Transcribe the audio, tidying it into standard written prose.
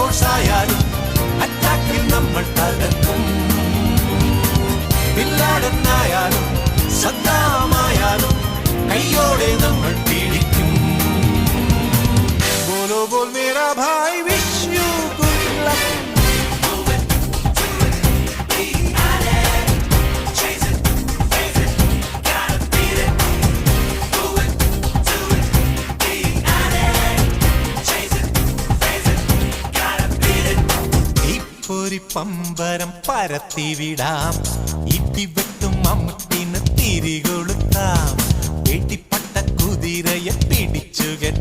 ഫോഴ്സായാലും അറ്റാക്കിൽ നമ്മൾ തകർക്കും. ബില്ലാഡനായാലും സദ്ദാമായാലും കയ്യോടെ നമ്മൾ പീഡിക്കും. ബോലോ ബോൽ മേരാ ഭായ്, വിഷ് യു ഗുഡ് ലക്ക്. പമ്പരം പരത്തിവിടാം, ഇടിവെട്ടും മമ്മൂട്ടിന് തിരികൊളുത്താം, വെടിപ്പട്ട കുതിരയെ പിടിച്ചു കെട്ടാം.